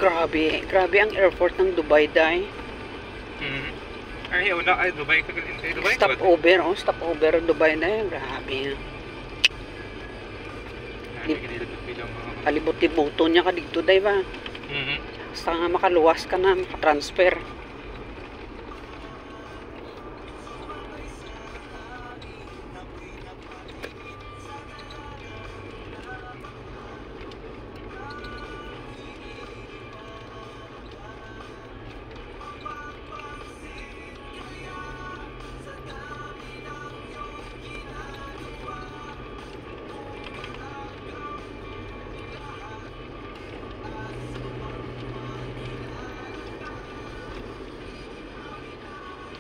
Grabe ang airport ng Dubai, Day. Ay, una ay Dubai ka din. Dubai ka. Stopover Dubai na yun. Grabe nga. Palibot-libuto niya ka dito, Day ba? Basta nga makaluwas ka na, makatransfer.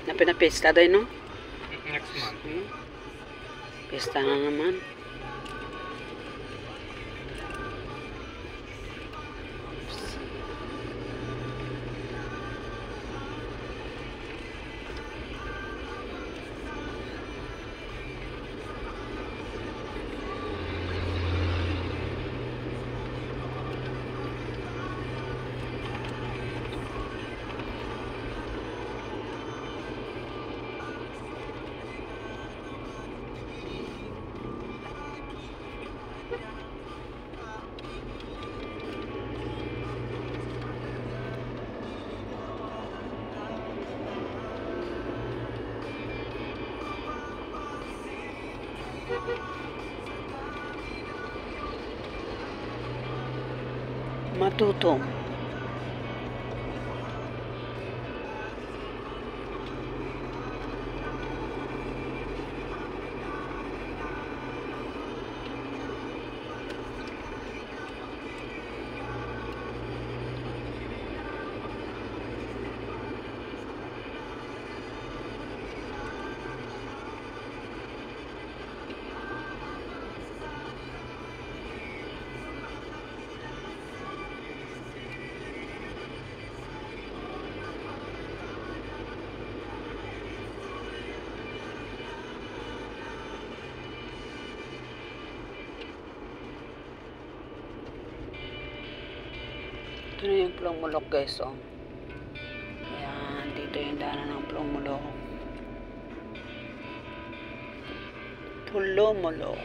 Na pinapista day, no? Next month. Pista na naman. Matutong. Ito na yung Plumulok, guys, oh. Ayan, dito yung daanan ng Plumulok. Plumulok.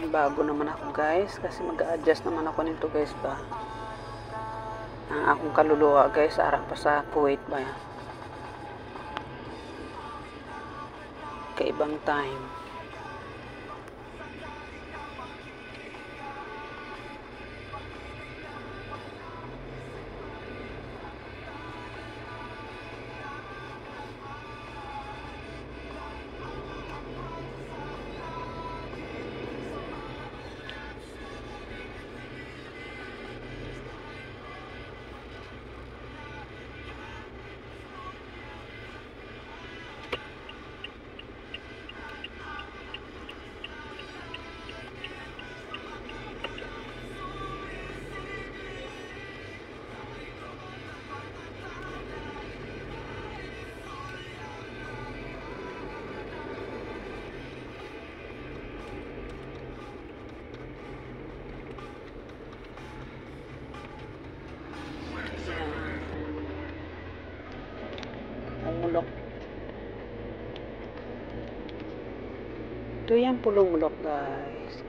Bago naman ako, guys, kasi mag-a-adjust naman ako nito, guys, ba. Ang akong kaluluwa, guys, arang pa sa Kuwait ba. Kaibang time. Pulumulok. Ito yung Pulumulok, guys.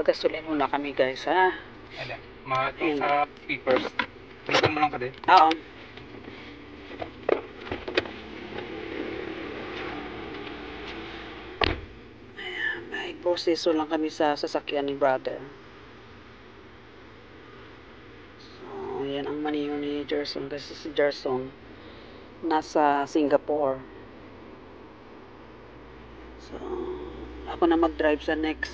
Magkasulit muna kami guys ha. Ala, yung sa papers. Balikan mo lang ka din. Oo. May proseso lang kami sa sasakyan ni brother. So, yan ang maniyo ni Gerson kasi si Gerson nasa Singapore. So, ako na mag-drive sa next.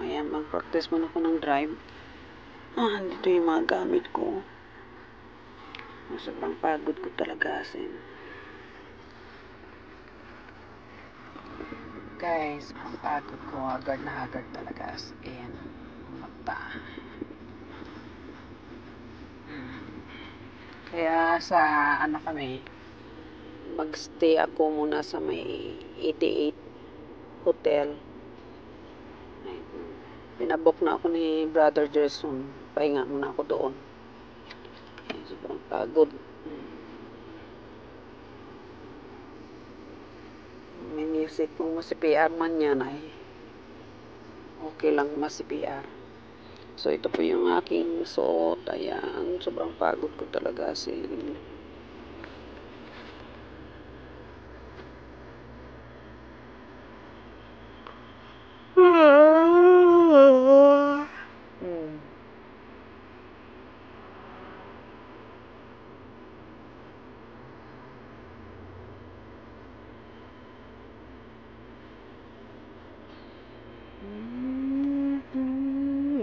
Ayan, mag-practice muna ako ng drive. Dito yung mga gamit ko. Sobrang pagod ko talaga asin. Guys, ang pagod ko. Hagard na hagard talaga asin. Mata. Kaya sa ano kami, magstay ako muna sa may 88 hotel. Pinabook na ako ni Brother Gerson. Pahinga muna ako doon. Sobrang pagod. May music kung mas-CPR man yan ay okay lang mas-CPR. So ito po yung aking suot. Ayan. Sobrang pagod ko talaga asin.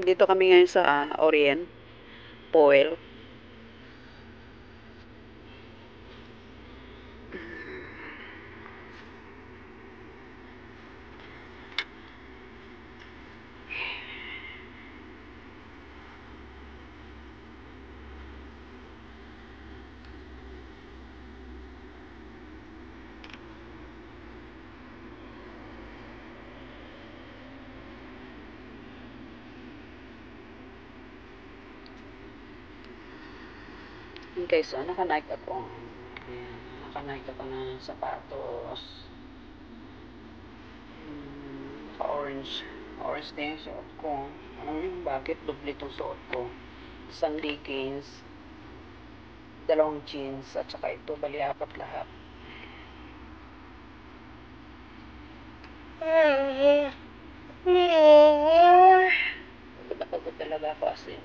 Dito kami ngayon sa Orient Powell. Okay, so naka-Nike ako. Ayan, naka-Nike ako ng sapatos. Orange. Orange din yung suot ko. Alam niyo bakit? Doble itong suot ko. Isang leggings, dalawang jeans, at saka ito, bali apat lahat. Pagod talaga ako asin.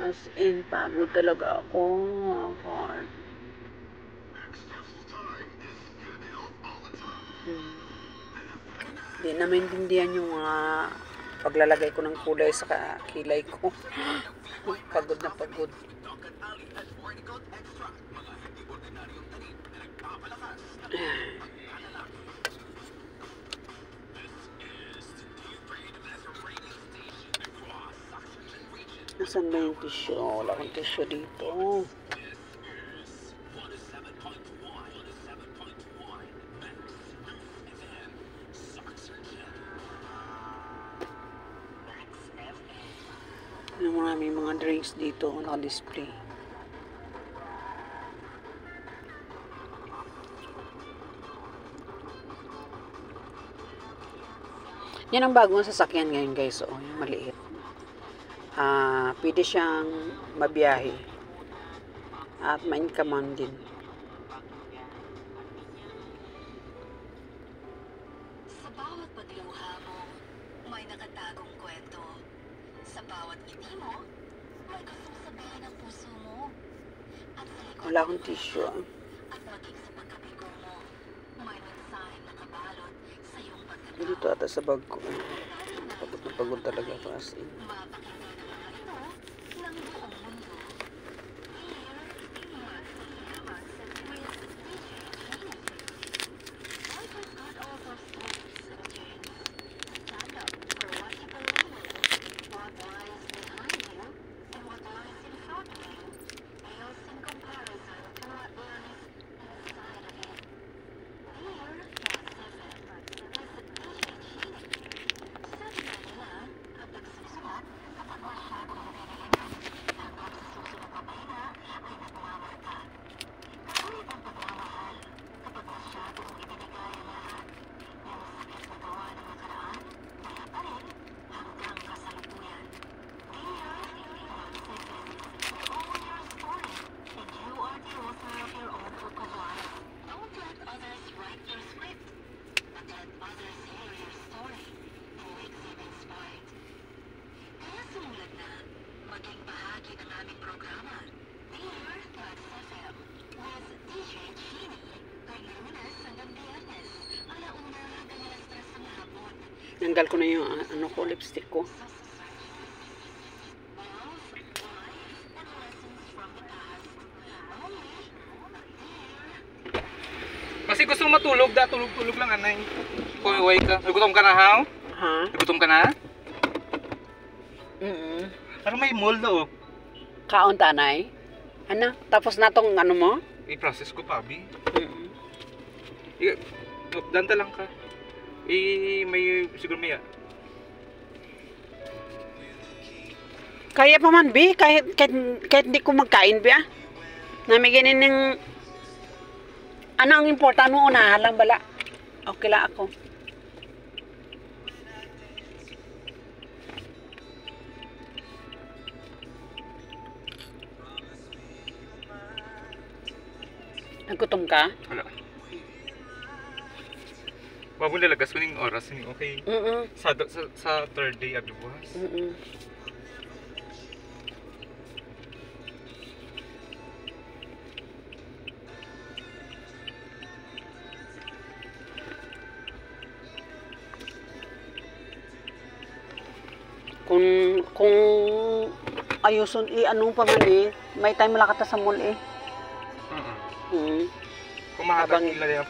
As in, pagod talaga ako. Hard. Hindi na maintindihan yung paglalagay ko ng kulay sa kilay ko. Pagod na pagod. Nasaan ba yung tissue? Wala akong tissue dito. Maraming mga drinks dito naka-display. Yan ang bagong sasakyan ngayon guys. Oh, yung maliit. Pwede siyang mabiyahe. At ma-income din. Sa bawat pagluha mo, may nakatagong kwento. Sa bawat ngiti mo, may gustong sabihin ang puso mo. At sa likod Wala akong tissue. at maging sa pagkabigo mo, may mensaheng nakabalot sa iyong pagkatao. Dito ata sa bag ko. Pagod na pagod talaga ako as in. Mapakinggan ang mga ito ng buong mundo. Here, salamat sa twist DJ James. Life has got all those twists and turns. Stand up for what you believe in, what lies behind you, and what lies in front of you. Pales in comparison to what lies inside of you. Here, yes, DJ James. Sa Manila, kapag sinusuot, kapag Nanggal ko na yung ano ko, lipstick ko. Kasi gusto mo matulog, tulog-tulog lang, anay. Kuy-uy ka. Nagutom ka na, haw? Ha? Nagutom ka na? Mm. Parang may mold, oh. Kaon tanay. Ano? Tapos na tong ano mo? I-process ko, Pabi. Mm. Danta lang ka. May, siguro may, Kaya pa man, Bi. Kahit hindi ko magkain, Bi, ah. Namiginin ng... Ano ang important mo? Unahan lang bala. Okay lang ako. Naggutom ka? wala. Wabong lalagas ko ng oras, okay? Sa third day, abi bukas. Kung ayuson anong pa man eh, may time lang kata sa mall eh. Kung mahabang nila